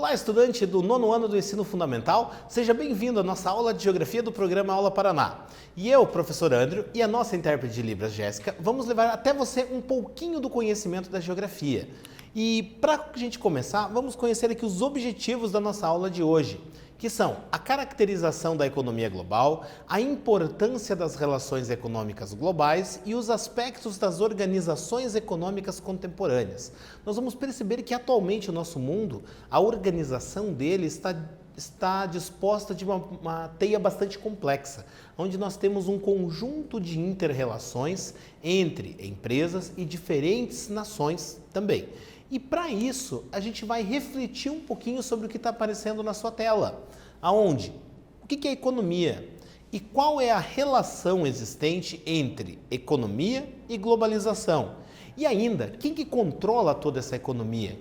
Olá, estudante do nono ano do ensino fundamental, seja bem-vindo à nossa aula de Geografia do programa Aula Paraná. E eu, professor Andrew, e a nossa intérprete de Libras, Jéssica, vamos levar até você um pouquinho do conhecimento da geografia. E para a gente começar, vamos conhecer aqui os objetivos da nossa aula de hoje, que são a caracterização da economia global, a importância das relações econômicas globais e os aspectos das organizações econômicas contemporâneas. Nós vamos perceber que atualmente o nosso mundo, a organização dele está disposta de uma teia bastante complexa, onde nós temos um conjunto de inter-relações entre empresas e diferentes nações também. E para isso, a gente vai refletir um pouquinho sobre o que está aparecendo na sua tela. Aonde? O que é economia? E qual é a relação existente entre economia e globalização? E ainda, quem que controla toda essa economia?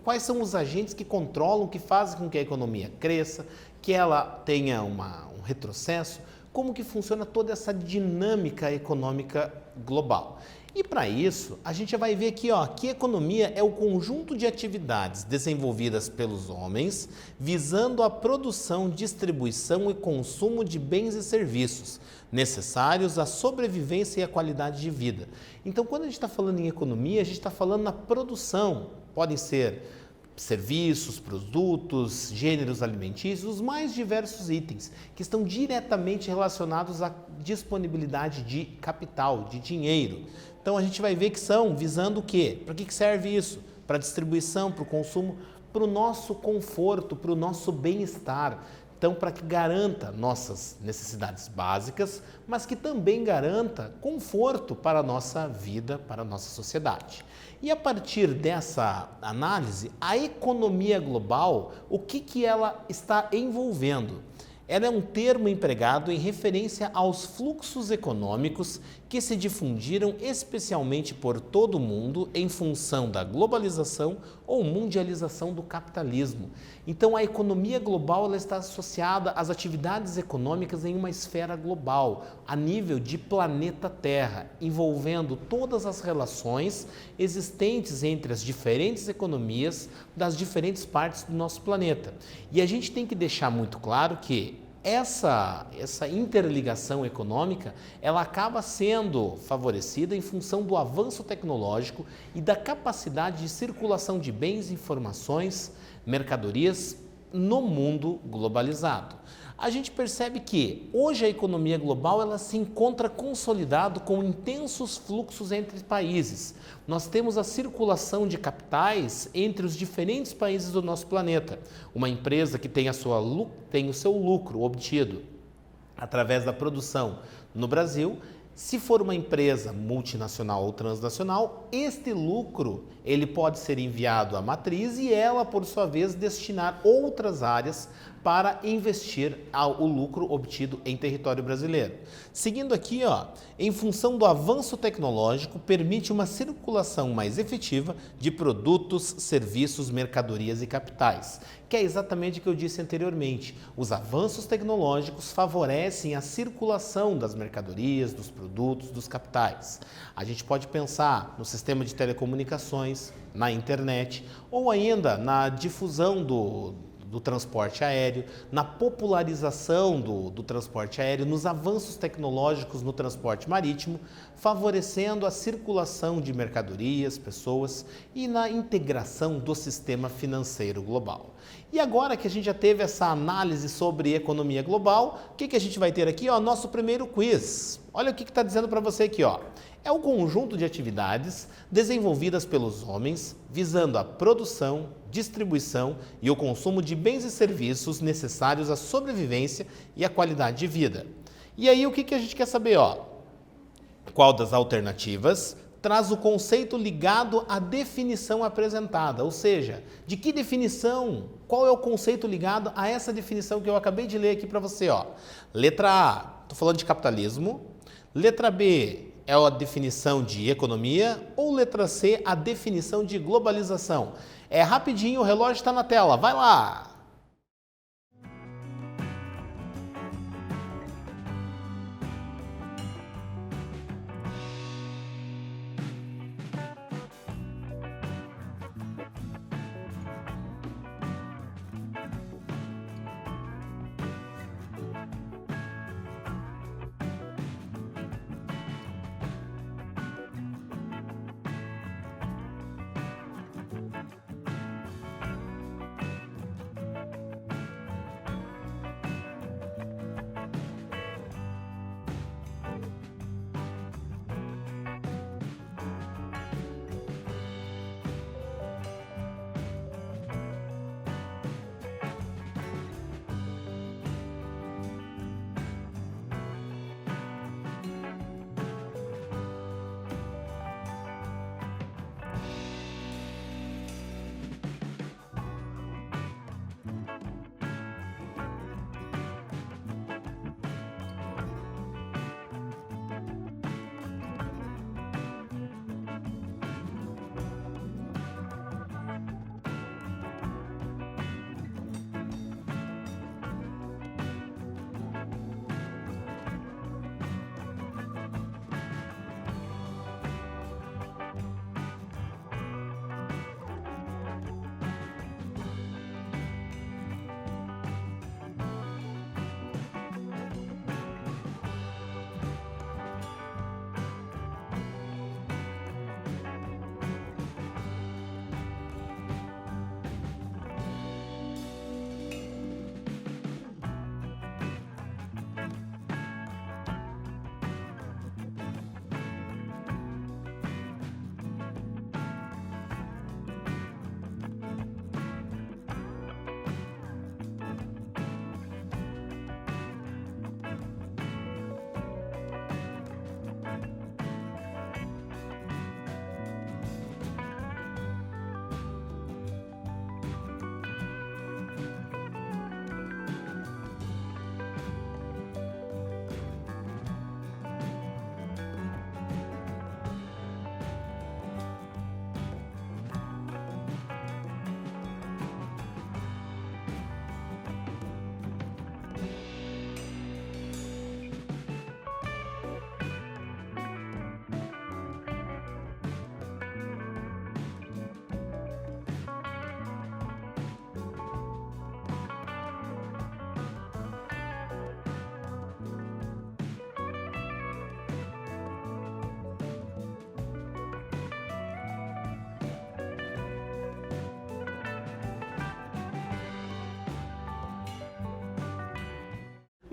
Quais são os agentes que controlam, que fazem com que a economia cresça, que ela tenha um retrocesso? Como que funciona toda essa dinâmica econômica global? E para isso, a gente vai ver aqui que economia é o conjunto de atividades desenvolvidas pelos homens visando a produção, distribuição e consumo de bens e serviços necessários à sobrevivência e à qualidade de vida. Então, quando a gente está falando em economia, a gente está falando na produção. Podem ser serviços, produtos, gêneros alimentícios, os mais diversos itens que estão diretamente relacionados à disponibilidade de capital, de dinheiro. Então a gente vai ver que são visando o quê? Para que serve isso? Para a distribuição, para o consumo, para o nosso conforto, para o nosso bem-estar. Então, para que garanta nossas necessidades básicas, mas que também garanta conforto para a nossa vida, para a nossa sociedade. E a partir dessa análise, a economia global, o que ela está envolvendo? Ela é um termo empregado em referência aos fluxos econômicos que se difundiram especialmente por todo o mundo em função da globalização ou mundialização do capitalismo. Então, a economia global ela está associada às atividades econômicas em uma esfera global, a nível de planeta Terra, envolvendo todas as relações existentes entre as diferentes economias das diferentes partes do nosso planeta. E a gente tem que deixar muito claro que essa interligação econômica, ela acaba sendo favorecida em função do avanço tecnológico e da capacidade de circulação de bens, informações, mercadorias no mundo globalizado. A gente percebe que hoje a economia global ela se encontra consolidada com intensos fluxos entre países. Nós temos a circulação de capitais entre os diferentes países do nosso planeta. Uma empresa que tem o seu lucro obtido através da produção no Brasil. Se for uma empresa multinacional ou transnacional, este lucro ele pode ser enviado à matriz e ela, por sua vez, destinar outras áreas para investir o lucro obtido em território brasileiro. Seguindo aqui, em função do avanço tecnológico, permite uma circulação mais efetiva de produtos, serviços, mercadorias e capitais, que é exatamente o que eu disse anteriormente. Os avanços tecnológicos favorecem a circulação das mercadorias, dos produtos, dos capitais. A gente pode pensar no sistema de telecomunicações, na internet ou ainda na difusão do transporte aéreo, na popularização do transporte aéreo, nos avanços tecnológicos no transporte marítimo, favorecendo a circulação de mercadorias, pessoas e na integração do sistema financeiro global. E agora que a gente já teve essa análise sobre economia global, o que a gente vai ter aqui? Nosso primeiro quiz. Olha o que está dizendo para você aqui. É o conjunto de atividades desenvolvidas pelos homens visando a produção, distribuição e o consumo de bens e serviços necessários à sobrevivência e à qualidade de vida. E aí o que a gente quer saber? Qual das alternativas traz o conceito ligado à definição apresentada? Ou seja, de que definição? Qual é o conceito ligado a essa definição que eu acabei de ler aqui para você? Letra A, estou falando de capitalismo. Letra B, é a definição de economia, ou letra C, a definição de globalização? É rapidinho, o relógio está na tela, vai lá!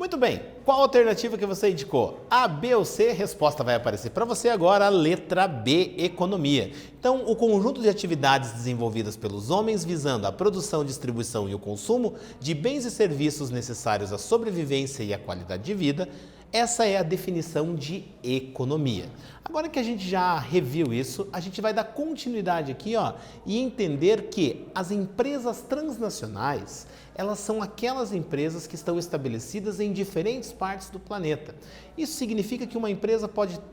Muito bem, qual alternativa que você indicou? A, B ou C? Resposta vai aparecer para você agora, a letra B, economia. Então, o conjunto de atividades desenvolvidas pelos homens visando a produção, distribuição e o consumo de bens e serviços necessários à sobrevivência e à qualidade de vida, essa é a definição de economia. Agora que a gente já reviu isso, a gente vai dar continuidade aqui, e entender que as empresas transnacionais, elas são aquelas empresas que estão estabelecidas em diferentes partes do planeta. Isso significa que uma empresa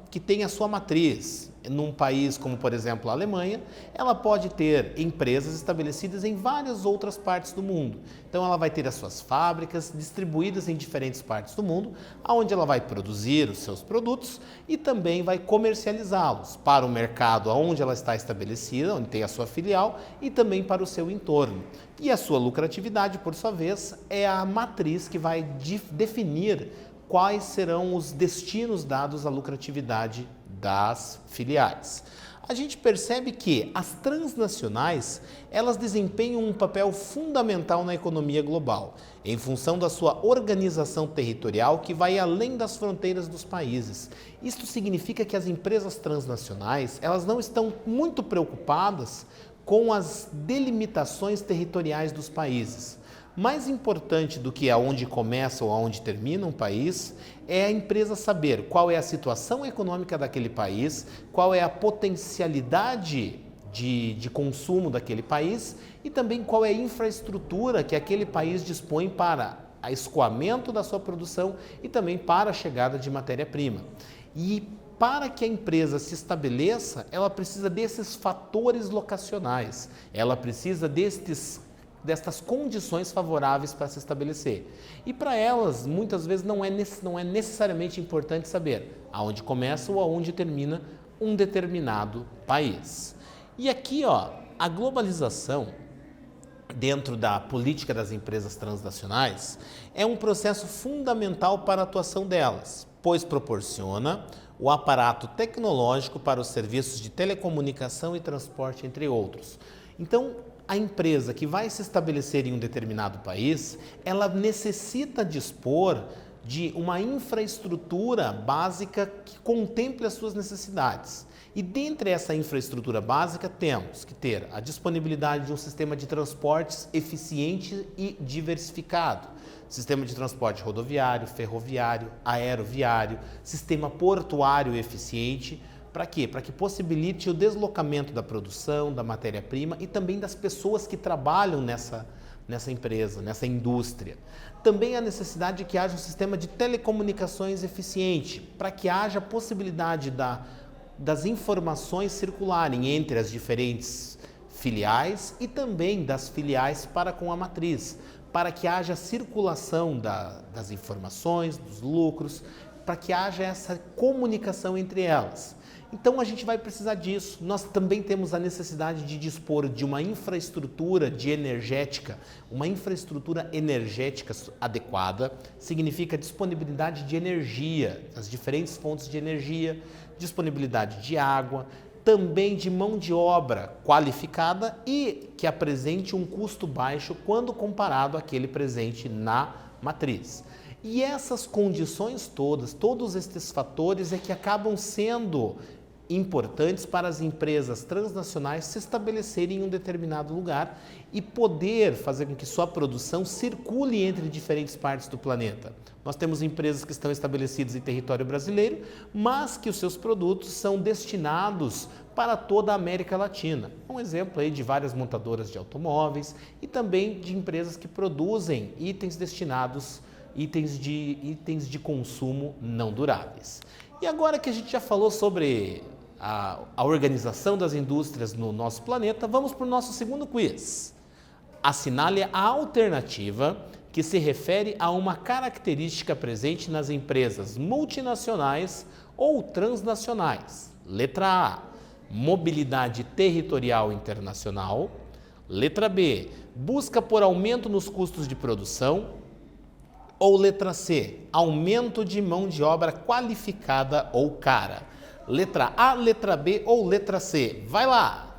que tenha sua matriz num país como, por exemplo, a Alemanha, ela pode ter empresas estabelecidas em várias outras partes do mundo. Então, ela vai ter as suas fábricas distribuídas em diferentes partes do mundo, onde ela vai produzir os seus produtos e também vai comercializá-los para o mercado onde ela está estabelecida, onde tem a sua filial, e também para o seu entorno. E a sua lucratividade, por sua vez, é a matriz que vai definir quais serão os destinos dados à lucratividade das filiais. A gente percebe que as transnacionais, elas desempenham um papel fundamental na economia global, em função da sua organização territorial que vai além das fronteiras dos países. Isto significa que as empresas transnacionais, elas não estão muito preocupadas com as delimitações territoriais dos países. Mais importante do que aonde começa ou aonde termina um país é a empresa saber qual é a situação econômica daquele país, qual é a potencialidade de consumo daquele país e também qual é a infraestrutura que aquele país dispõe para o escoamento da sua produção e também para a chegada de matéria-prima. E para que a empresa se estabeleça, ela precisa desses fatores locacionais, ela precisa destas condições favoráveis para se estabelecer. E para elas, muitas vezes, não é necessariamente importante saber aonde começa ou aonde termina um determinado país. E aqui, a globalização, dentro da política das empresas transnacionais, é um processo fundamental para a atuação delas, pois proporciona o aparato tecnológico para os serviços de telecomunicação e transporte, entre outros. Então, a empresa que vai se estabelecer em um determinado país, ela necessita dispor de uma infraestrutura básica que contemple as suas necessidades. E dentre essa infraestrutura básica, temos que ter a disponibilidade de um sistema de transportes eficiente e diversificado. Sistema de transporte rodoviário, ferroviário, aeroviário, sistema portuário eficiente. Para quê? Para que possibilite o deslocamento da produção, da matéria-prima e também das pessoas que trabalham nessa empresa, nessa indústria. Também a necessidade de que haja um sistema de telecomunicações eficiente, para que haja a possibilidade das informações circularem entre as diferentes filiais e também das filiais para com a matriz, para que haja circulação das informações, dos lucros, para que haja essa comunicação entre elas. Então a gente vai precisar disso. Nós também temos a necessidade de dispor de uma infraestrutura uma infraestrutura energética adequada, significa disponibilidade de energia, as diferentes fontes de energia, disponibilidade de água, também de mão de obra qualificada e que apresente um custo baixo quando comparado àquele presente na matriz. E essas condições todos estes fatores é que acabam sendo importantes para as empresas transnacionais se estabelecerem em um determinado lugar e poder fazer com que sua produção circule entre diferentes partes do planeta. Nós temos empresas que estão estabelecidas em território brasileiro, mas que os seus produtos são destinados para toda a América Latina. Um exemplo aí de várias montadoras de automóveis e também de empresas que produzem itens de consumo não duráveis. E agora que a gente já falou sobre a organização das indústrias no nosso planeta, vamos para o nosso segundo quiz. Assinale a alternativa que se refere a uma característica presente nas empresas multinacionais ou transnacionais. Letra A, mobilidade territorial internacional. Letra B, busca por aumento nos custos de produção. Ou letra C, aumento de mão de obra qualificada ou cara. Letra A, letra B ou letra C? Vai lá!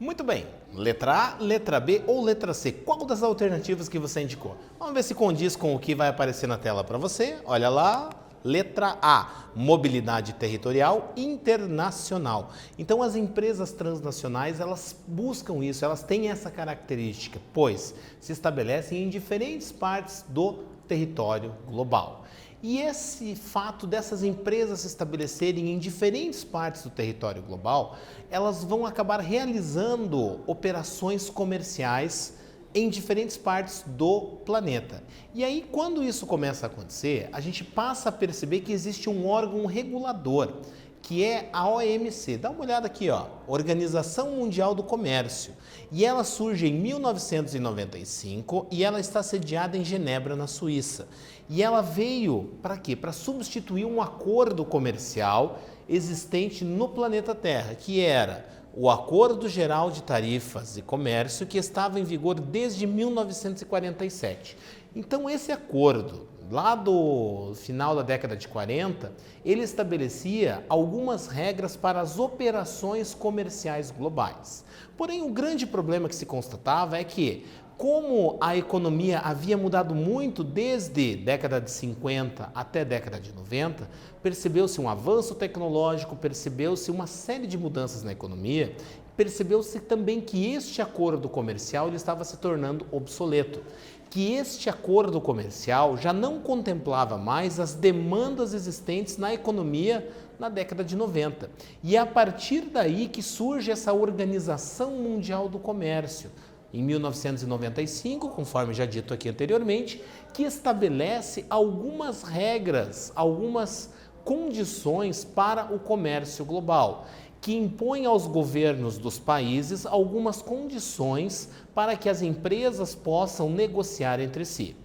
Muito bem. Letra A, letra B ou letra C? Qual das alternativas que você indicou? Vamos ver se condiz com o que vai aparecer na tela para você. Olha lá. Letra A, mobilidade territorial internacional. Então, as empresas transnacionais, elas buscam isso, elas têm essa característica, pois se estabelecem em diferentes partes do território global. E esse fato dessas empresas se estabelecerem em diferentes partes do território global, elas vão acabar realizando operações comerciais em diferentes partes do planeta. E aí, quando isso começa a acontecer, a gente passa a perceber que existe um órgão regulador, que é a OMC. Dá uma olhada aqui, ó, Organização Mundial do Comércio. E ela surge em 1995 e ela está sediada em Genebra, na Suíça. E ela veio para quê? Para substituir um acordo comercial existente no planeta Terra, que era o Acordo Geral de Tarifas e Comércio, que estava em vigor desde 1947. Então, esse acordo, lá do final da década de 40, ele estabelecia algumas regras para as operações comerciais globais. Porém, o grande problema que se constatava é que, como a economia havia mudado muito desde década de 50 até década de 90, percebeu-se um avanço tecnológico, percebeu-se uma série de mudanças na economia, percebeu-se também que este acordo comercial ele estava se tornando obsoleto, que este acordo comercial já não contemplava mais as demandas existentes na economia na década de 90. E é a partir daí que surge essa Organização Mundial do Comércio, em 1995, conforme já dito aqui anteriormente, que estabelece algumas regras, algumas condições para o comércio global, que impõe aos governos dos países algumas condições para que as empresas possam negociar entre si.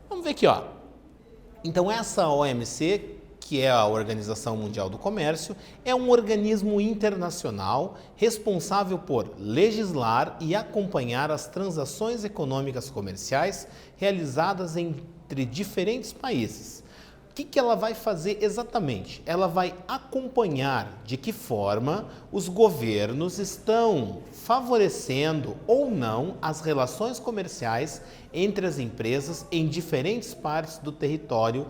Vamos ver aqui, ó. Então, essa OMC, que é a Organização Mundial do Comércio, é um organismo internacional responsável por legislar e acompanhar as transações econômicas comerciais realizadas entre diferentes países. O que ela vai fazer exatamente? Ela vai acompanhar de que forma os governos estão favorecendo ou não as relações comerciais entre as empresas em diferentes partes do território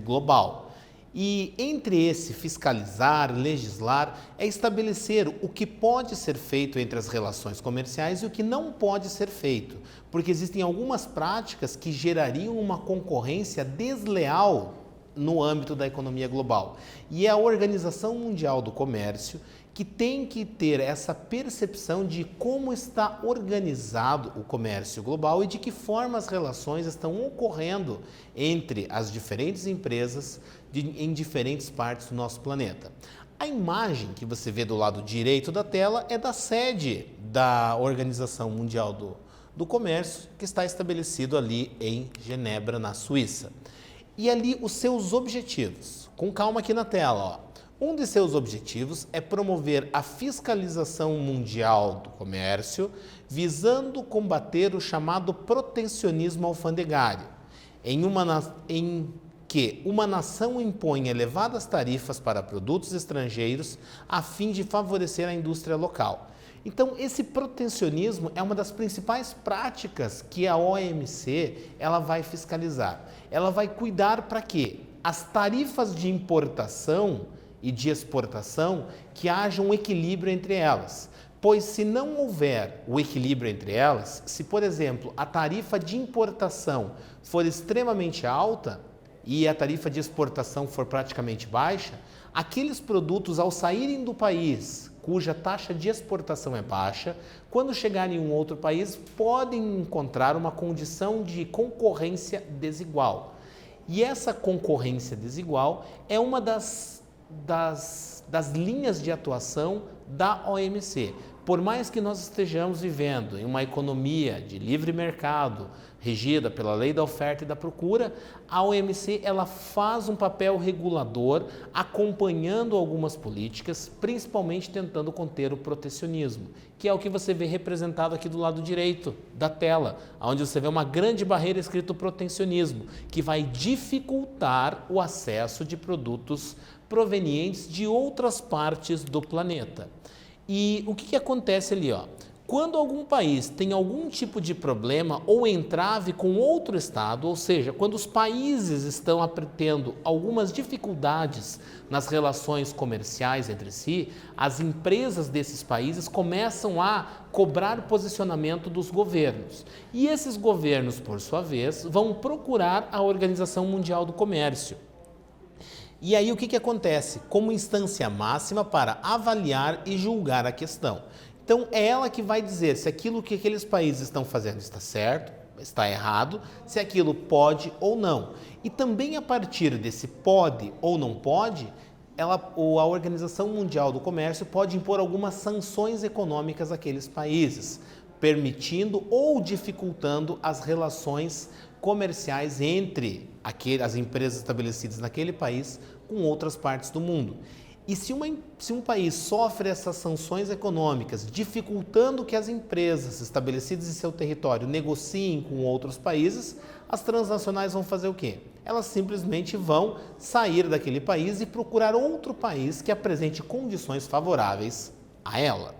global. E entre esse fiscalizar, legislar, é estabelecer o que pode ser feito entre as relações comerciais e o que não pode ser feito, porque existem algumas práticas que gerariam uma concorrência desleal no âmbito da economia global. E é a Organização Mundial do Comércio que tem que ter essa percepção de como está organizado o comércio global e de que forma as relações estão ocorrendo entre as diferentes empresas em diferentes partes do nosso planeta. A imagem que você vê do lado direito da tela é da sede da Organização Mundial do Comércio, que está estabelecido ali em Genebra, na Suíça. E ali os seus objetivos. Com calma aqui na tela, ó. Um de seus objetivos é promover a fiscalização mundial do comércio, visando combater o chamado protecionismo alfandegário, em que uma nação impõe elevadas tarifas para produtos estrangeiros a fim de favorecer a indústria local. Então, esse protecionismo é uma das principais práticas que a OMC ela vai fiscalizar. Ela vai cuidar para que as tarifas de importação e de exportação, que haja um equilíbrio entre elas. Pois se não houver o equilíbrio entre elas, se, por exemplo, a tarifa de importação for extremamente alta e a tarifa de exportação for praticamente baixa, aqueles produtos, ao saírem do país, cuja taxa de exportação é baixa, quando chegarem em um outro país, podem encontrar uma condição de concorrência desigual. E essa concorrência desigual é uma das linhas de atuação da OMC. Por mais que nós estejamos vivendo em uma economia de livre mercado, regida pela lei da oferta e da procura, a OMC ela faz um papel regulador, acompanhando algumas políticas, principalmente tentando conter o protecionismo, que é o que você vê representado aqui do lado direito da tela, onde você vê uma grande barreira escrito protecionismo, que vai dificultar o acesso de produtos provenientes de outras partes do planeta. E o que acontece ali, ó? Quando algum país tem algum tipo de problema ou entrave com outro estado, ou seja, quando os países estão tendo algumas dificuldades nas relações comerciais entre si, as empresas desses países começam a cobrar posicionamento dos governos. E esses governos, por sua vez, vão procurar a Organização Mundial do Comércio. E aí o que acontece? Como instância máxima para avaliar e julgar a questão. Então é ela que vai dizer se aquilo que aqueles países estão fazendo está certo, está errado, se aquilo pode ou não. E também a partir desse pode ou não pode, a Organização Mundial do Comércio pode impor algumas sanções econômicas àqueles países, permitindo ou dificultando as relações comerciais entre as empresas estabelecidas naquele país com outras partes do mundo. E se um país sofre essas sanções econômicas, dificultando que as empresas estabelecidas em seu território negociem com outros países, as transnacionais vão fazer o quê? Elas simplesmente vão sair daquele país e procurar outro país que apresente condições favoráveis a ela.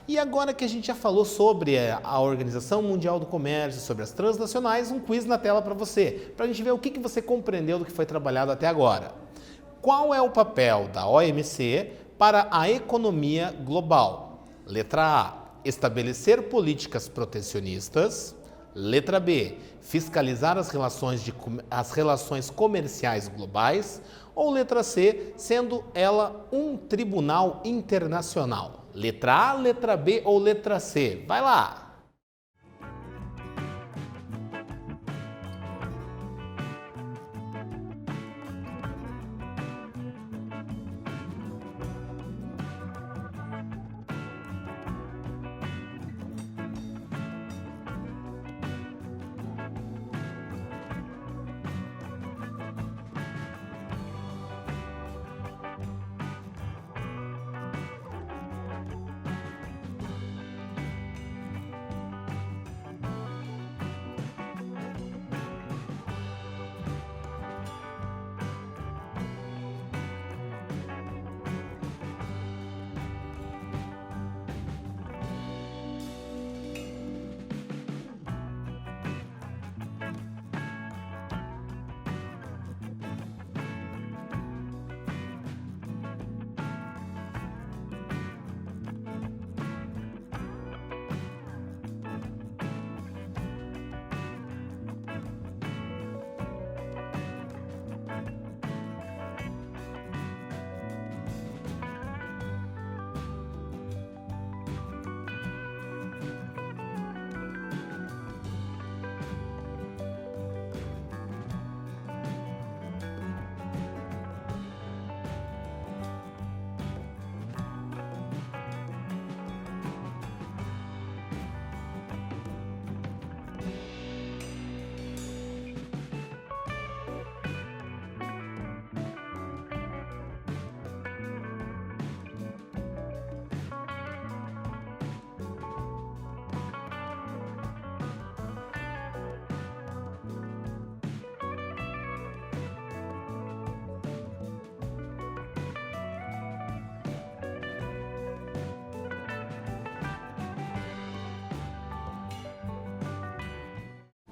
E agora que a gente já falou sobre a Organização Mundial do Comércio, sobre as transnacionais, um quiz na tela para você, para a gente ver o que você compreendeu do que foi trabalhado até agora. Qual é o papel da OMC para a economia global? Letra A, estabelecer políticas protecionistas. Letra B, fiscalizar as relações comerciais globais. Ou letra C, sendo ela um tribunal internacional? Letra A, letra B ou letra C? Vai lá!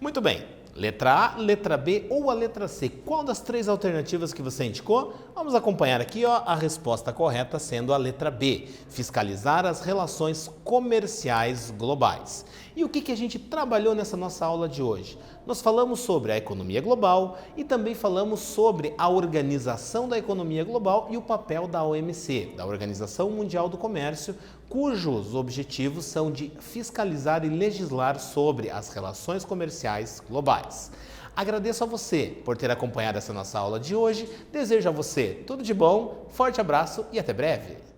Muito bem. Letra A, letra B ou a letra C? Qual das três alternativas que você indicou? Vamos acompanhar aqui a resposta correta sendo a letra B, fiscalizar as relações comerciais globais. E o que a gente trabalhou nessa nossa aula de hoje? Nós falamos sobre a economia global e também falamos sobre a organização da economia global e o papel da OMC, da Organização Mundial do Comércio, cujos objetivos são de fiscalizar e legislar sobre as relações comerciais globais. Agradeço a você por ter acompanhado essa nossa aula de hoje, desejo a você tudo de bom, forte abraço e até breve!